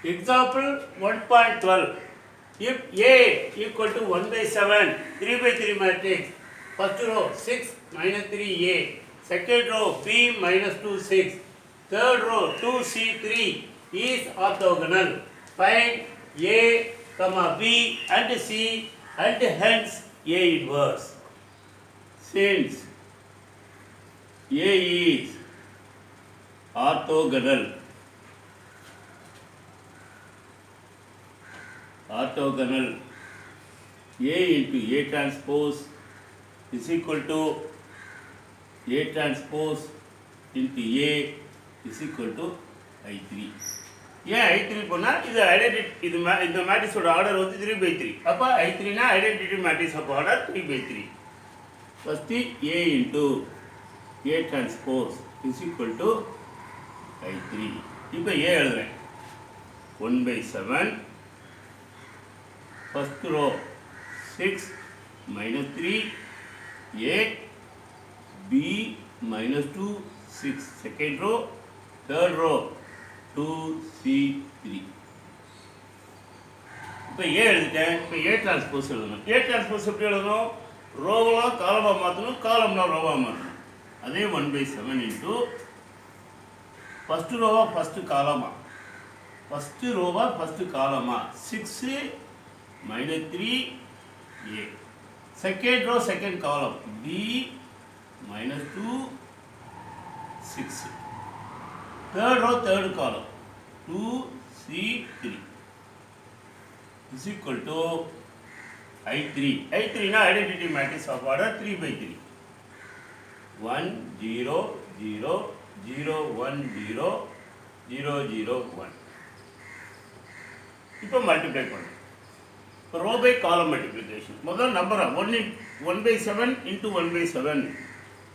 Example 1.12. If A equal to 1 by 7, 3 by 3 matrix, first row 6 minus 3A, second row B minus 2 6, third row 2C3 is orthogonal. Find A, B and C and hence A inverse. Since A is orthogonal A into A transpose is equal to A transpose into A is equal to I3. ஏன் I3 போனால் இது identity இந்த மேட்ரிக்ஸோட order வந்து 3/3. அப்போ I3னா identity matrix of order 3/3. First A into A transpose is equal to I3. இப்போ A எழுதுறேன் 1/7. First row 6 minus 3 A B minus 2 6. Second row, third row 2C3. இப்போ A எழுதிட்டேன். இப்போ A டிரான்ஸ்போஸ் எழுதணும். A டிரான்ஸ்போஸ் எப்படி எழுதணும்? ரோவெலாம் காலமாக மாற்றணும், காலம்லாம் ரோவாக மாற்றணும். அதே 1/7 இன்ட்டு ஃபஸ்ட்டு ரோவா ஃபஸ்ட்டு காலமா, ஃபஸ்ட்டு ரோவா ஃபஸ்ட்டு காலமா 6 minus 3A. Second row, second column B minus 2 6. Third row, third column 2C3 is equal to I3. I3 na identity matrix of order 3/3. 1 0 0 0 1 0 0 0 1. இப்போ மல்டிப்ளை பண்ணு. Row by column multiplication. முதல் number 1/7 into 1/7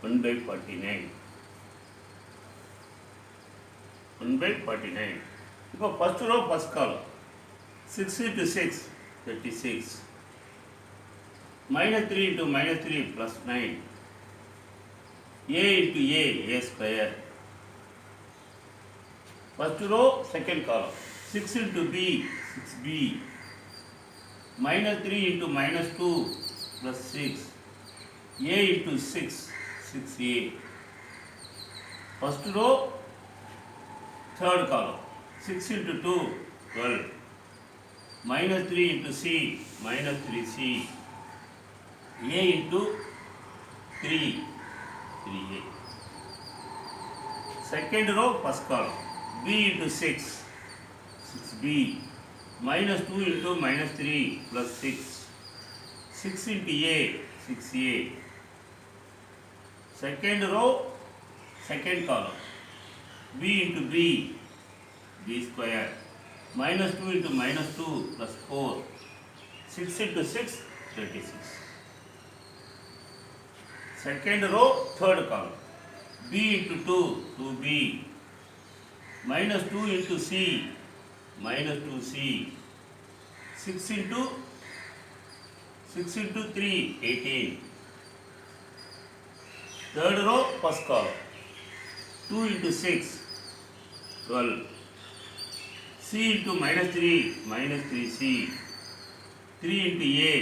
1/49. 1/49. இப்போ first row first column 6 into 6 36. minus 3 into minus 3 plus 9. A into A square. First row second column 6 into B 6B. minus 3 into minus 2 plus 6. A into 6 6A. First row third column 6 into 2 12. minus 3 into C minus 3C. A into 3 3A. Second row first column B into 6 6B. minus 2 into minus 3 plus 6. 6 into A 6A. Second row second column B into B B square. minus 2 into minus 2 plus 4. 6 into 6 36. Second row third column B into 2 2B. minus 2 into C minus 2C. 6 into 3 18. Third row first column 2 into 6 12. C into minus 3 minus 3C. 3 into A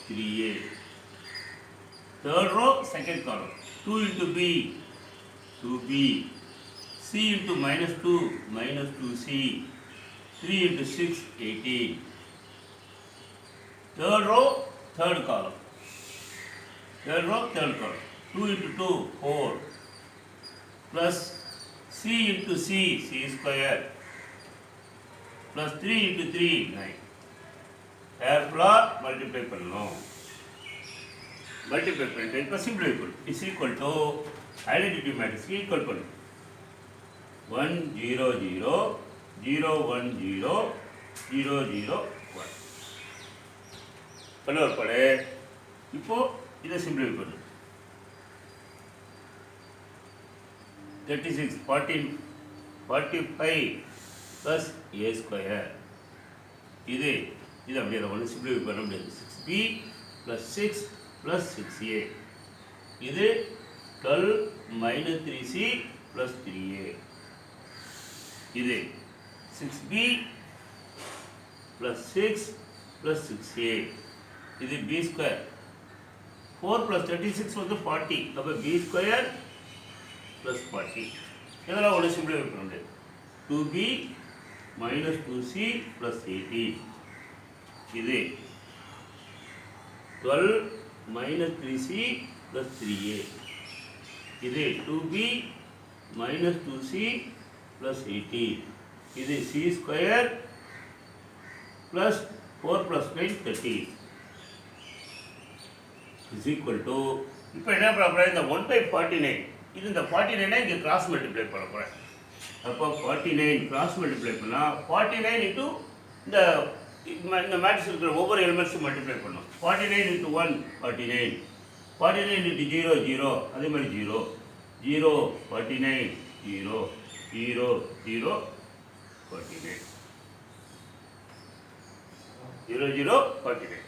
3A. Third row second column 2 into B 2B. C into minus 2 minus 2C. 3 into 6 18. Third row third column 2 into 2 4 plus C into C square plus 3 into 3 9. Carefully multiply பண்ணணும். Multiply பண்ணிட்டு இப்போ சிம்பிளை பண்ணு. Is equal to identity மேட்ரிக்ஸ்க்கு equal பண்ணு. 1 0 0 0 1 0 0 0 1 பண்ண ஒரு படு. இப்போ இதை சிம்பிளிஃபை பண்ணு. 36 14 45 plus A square. இது அப்படியே அதை ஒன்று சிம்பிளிஃபை பண்ண முடியாது. 6B plus 6 plus 6A. இது 12 minus 3C plus 3A. இது 6B plus 6 plus 6a. இது b square. 4 plus 36 வந்து 40. அப்போ b square plus 40. இதெல்லாம் ஒன்று சிம்பிளிஃபை பண்ண முடியாது. 2b minus 2c plus 18. இது 12 minus 3c plus 3a. இது 2b minus 2c plus 18. இது c square plus 4 plus 9 30 is equal to இப்போ என்ன பண்ண போகிறேன், இந்த 1/49 இது இந்த 49 இங்கே கிராஸ் மல்டிப்ளை பண்ண போகிறேன். அப்போ 49 கிராஸ் மல்டிப்ளை பண்ணால் 49 இன்ட்டு இந்த மேட்ரிக்ஸ் இருக்கிற ஒவ்வொரு எலிமெண்ட்ஸும் மல்டிப்ளை பண்ணணும். 49 இன்ட்டு 1 49, 49 இன்ட்டு 0 0, அதே மாதிரி 0 0 49 0 0 0 49 0 0 49.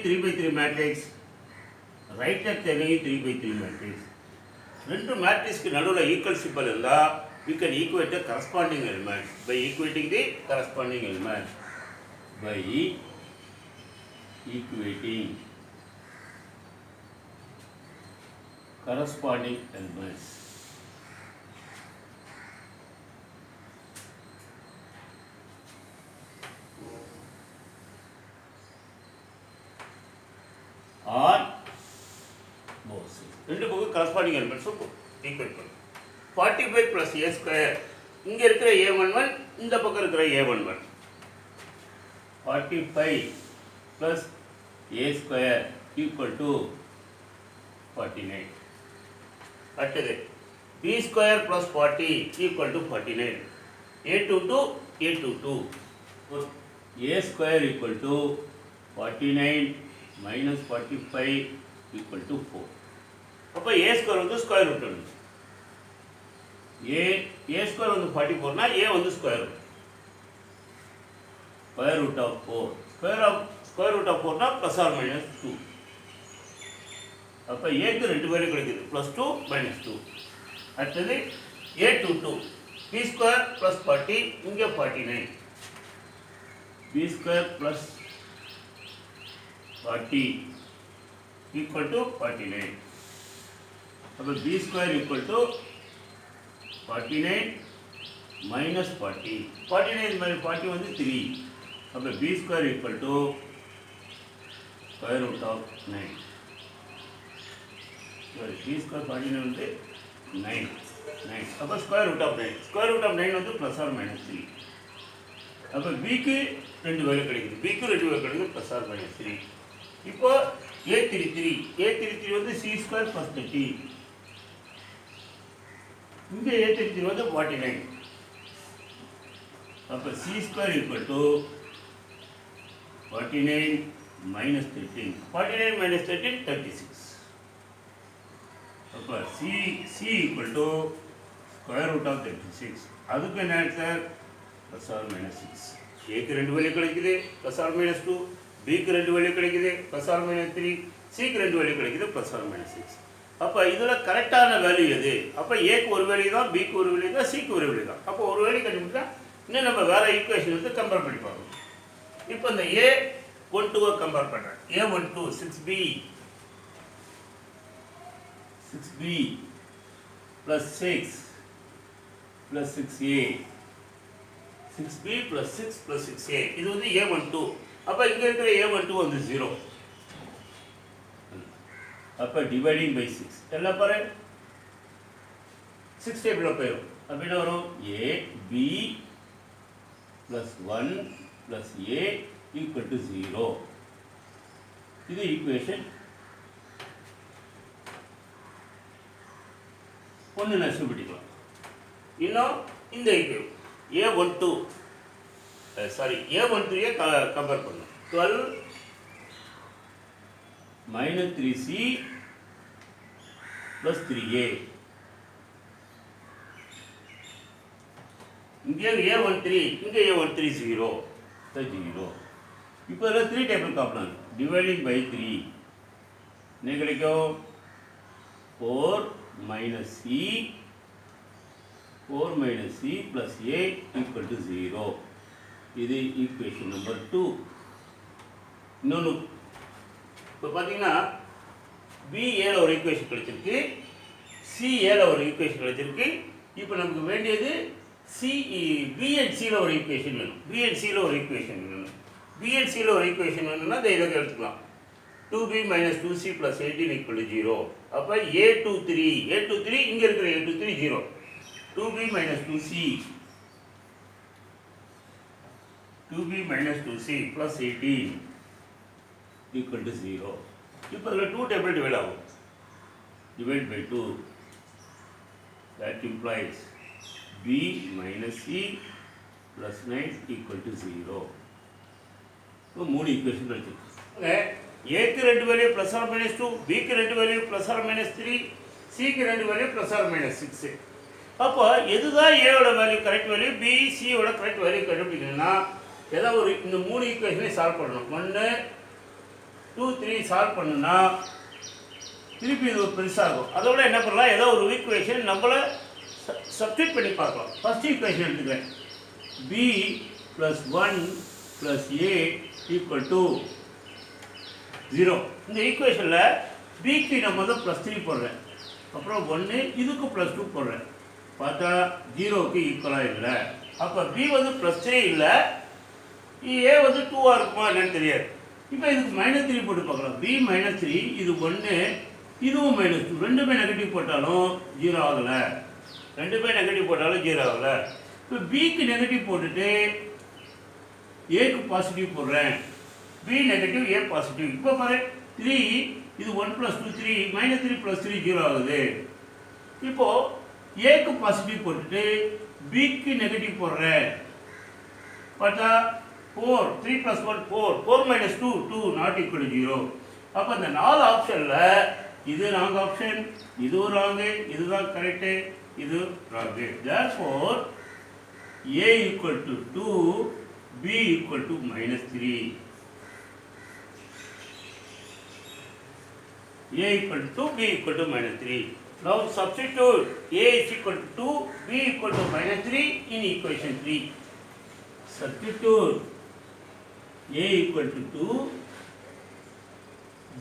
Three by three matrix, right at the 3/3 matrix. ரெண்டு மேட்ரிக்ஸ்க்கு நடுவில் ஈக்குவல் சிம்பல் இருந்தால் we can equate the corresponding element by equating the corresponding element by equating corresponding elements. Or both sides. ரெண்டு பக்கம் corresponding elements equate பண்ணு. 45 plus a square, இங்க இருக்கிற a11 இந்த பக்கம் இருக்கிற a11. 45 plus a square equal to 49. அடுத்தது b square plus 40 equal to 49. a22 a22. a square equal to 49 minus 45 equal to 4. அப்போ a square வந்து ஸ்கொயர் ரூட் எடுக்கணும். a square வந்து 44 னா a வந்து square root. Square root of 4. Square root of 4 னா plus R minus 2. அப்போ ஏக்கு ரெண்டு வேல்யூ கிடைக்குது, +2 -2. அடுத்தது a22 b ஸ்கொயர் ப்ளஸ் 40, இங்கே 49. b square plus 40 equal to 49. அப்போ b square equal to 49 minus 40. 49 minus 40 வந்து 3. அப்போ b square equal to square root of 9. Sorry, b square 49 வந்து 9. அப்போ square root of 9. Square root of 9 வந்து plus or minus 3. அப்போ b க்கு ரெண்டு value கிடைக்குது, b க்கு ரெண்டு வேல்யூ கிடைக்குது plus or minus 3. இப்போ a33 வந்து c square plus 30. இங்கே a33 வந்து 49. அப்போ c square equal to 49 minus 13. 49 minus 13 36. அப்போ c equal to square root of 36. அதுக்கு என்ன answer plus or minus 6. a க்கு ரெண்டு வேல்யூ கிடைக்குது plus or minus 2. b க்கு ரெண்டு வேல்யூ கிடைக்குது plus or minus 3. c க்கு ரெண்டு வேல்யூ கிடைக்குது plus or minus 6. அப்போ இதில் கரெக்டான வேல்யூ எது? அப்போ ஏக்கு ஒரு வேல்யூ தான், பிக்கு ஒரு வேல்யூ தான், சிக்கு ஒரு வேல்யூ தான். அப்போ ஒரு வேல்யூ கண்டுபிடிச்சா இன்னும் நம்ம வேறு ஈக்குவேஷன் வந்து கம்பேர் பண்ணி பார்க்கணும். இப்போ இந்த a12 கம்பேர் பண்ணுறேன். a12 6b plus 6 plus 6a 6b plus 6 plus 6a இது வந்து a12. அப்போ இங்கே இருக்கிற a12 வந்து 0. அப்போ டிவைடிங் பை 6 எல்லாம் பாரு 6 டேபிளில் போயிடும். அப்போ என்ன வரும், a b plus 1 plus a equal to 0. இது ஈக்குவேஷன் ஒன்று நஷ்டப்பட்டுக்கலாம். இன்னும் இந்த ஈக்குவேஷன் a13 கம்பேர் பண்ணும். 12 minus 3c plus 3a. இங்கே a13 இங்கே a13 0 0. இப்போ இதில் 3 டேபிள் காப்பலாம். டிவைடிங் பை 3 என்ன கிடைக்கும், 4 minus c 4 minus c plus a equal to 0. இது equation number 2. இன்னொன்று இப்போ பார்த்தீங்கன்னா b ஏல ஒரு ஈக்குவேஷன் கிடைச்சிருக்கு, c ஏல ஒரு ஈக்குவேஷன் கிடைச்சிருக்கு. இப்போ நமக்கு வேண்டியது b and c ல ஒரு ஈக்குவேஷன் வேணும். b and c ல ஒரு ஈக்குவேஷன் வேணும். b and c ல ஒரு ஈக்குவேஷன் வேணும்னா இதை எடுத்துக்கலாம். 2b minus 2c plus 18 equal to 0. அப்போ a23 இங்கே இருக்கிற a23 0. 2b minus 2c plus 18 equal to 0. இப்போ இதில் 2 டேபிள் டிவைட் ஆகும். Divide by 2. That implies b minus c plus 9 equal to 0. இப்போ 3 ஈக்குவேஷன் கிடைச்சிருக்கு. ஏக்கு 2 வேல்யூ ப்ளஸ் ஆர் மைனஸ் 2, பிக்கு 2 வேல்யூ ப்ளஸ் ஆர் மைனஸ் 3, சிக்கு 2 வேல்யூ ப்ளஸ் ஆர் மைனஸ் 6. அப்போ எதுதான் ஏவோட வேல்யூ கரெக்ட் வேல்யூ, பி சியோட கரெக்ட் வேல்யூ கண்டுபிடிக்கணும்னா ஏதாவது ஒரு இந்த 3 ஈக்குவேஷனை சால்வ் பண்ணணும். 1 2 3 சால்வ் பண்ணுன்னா திருப்பி இது பெருசாகும். அதோட என்ன பண்ணலாம், ஏதோ ஒரு ஈக்குவேஷன் நம்மளை சப்ஸ்டிட் பண்ணி பார்க்கலாம். ஃபர்ஸ்ட் ஈக்குவேஷன் எடுத்துக்கிறேன். B plus 1 plus A equal to 0. இந்த ஈக்குவேஷனில் பிக்கு நம்ம வந்து ப்ளஸ் 3 போடுறேன், அப்புறம் 1 இதுக்கு ப்ளஸ் 2 போடுறேன். பார்த்தா 0க்கு ஈக்குவலாக இல்லை. அப்போ பி வந்து ப்ளஸ் 3 இல்லை, ஏ வந்து 2ஆக இருக்குமா என்னன்னு தெரியாது. இப்போ இதுக்கு மைனஸ் 3 போட்டு பார்க்கலாம். பி மைனஸ் 3 இது 1, இதுவும் மைனஸ் 2, ரெண்டுமே நெகட்டிவ் போட்டாலும் 0 ஆகலை. ரெண்டுமே நெகட்டிவ் போட்டாலும் 0 ஆகலை. இப்போ பிக்கு நெகட்டிவ் போட்டுட்டு ஏக்கு பாசிட்டிவ் போடுறேன். b negative a positive. இப்போ பாரு 3 இது 1 + 2 3 -3 + 3 0 ஆகுது. இப்போ a க்கு பாசிட்டிவ் போட்டுட்டு b க்கு நெகட்டிவ் போடுறேன். பார்த்தா 4 3 + 1 4 4 - 2 2 not equal to 0. அப்போ இந்த 4 ஆப்ஷன்ல இது ராங் ஆப்ஷன், இது ராங், இதுதான் கரெக்ட், இது wrong. therefore a equal to 2, b equal to -3. a equal to 2, b equal to -3. Now substitute a is equal to 2, b equal to -3 in equation 3. Substitute a equal to 2,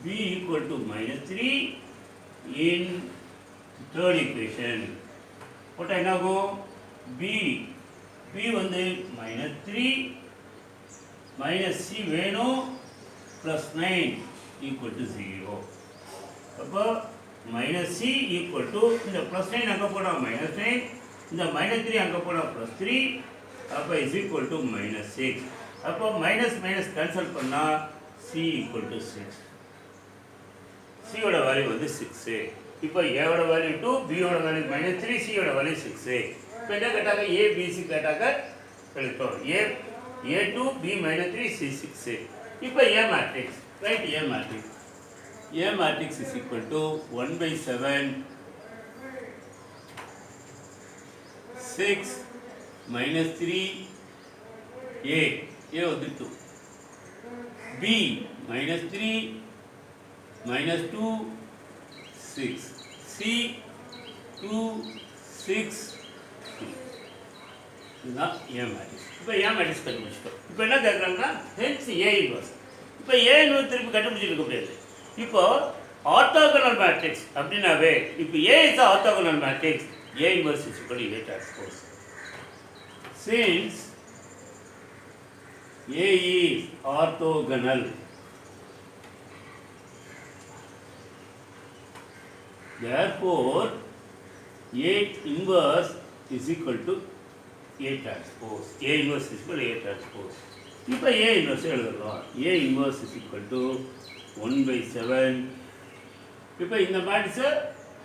b equal to -3 in third equation. What I now go b வந்து -3 minus c வேணும் plus 9 equal to 0. அப்போ minus C equal to இந்த plus 9 அங்கே போனால் -9, இந்த -3 அங்கே போனால் +3, அப்போ இஸ் ஈக்குவல் டு -6. அப்போ மைனஸ் கேன்சல் பண்ணால் சி ஈக்குவல் டு 6. சியோட வேல்யூ வந்து 6. இப்போ ஏவோட வேல்யூ 2, பியோட வேல்யூ -3, சியோட வேல்யூ 6. இப்போ என்ன கேட்டாங்க, ஏ பிசி கேட்டாங்க எழுத்தோம். A2 B -3 C6. இப்போ A matrix, right? A matrix is equal to 1/7 6 -3 A வந்து 2, B -3 -2 6, C 2 6 3. இதுதான் A matrix. இப்போ A matrix கண்டுபிடிச்சிட்டோம். இப்போ என்ன கேட்குறாங்கன்னா hence A inverse. இப்போ A inverse திருப்பி கண்டுபிடிச்சிருக்க முடியாது. இப்போ ஆர்த்தோகனல் மேட்ரிக்ஸ் அப்படின்னாவே இப்போ A is the orthogonal matrix, A inverse is equal to A transpose. Since A is orthogonal, therefore A inverse is equal to A transpose. A inverse is equal to A transpose. இப்போ A inverse எழுதலாம். A inverse is equal to 1/7. இப்போ இந்த மேட்ரிக்ஸை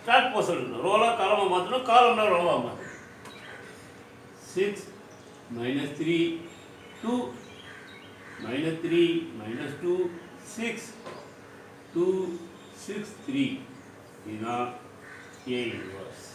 transpose எழுதணும். ரோலாக காலமாக மாற்றணும், காலம்னா ரோலாக மாற்றணும். 6 -3 2 -3 -2 6 2 6 3. இதுதான் A inverse.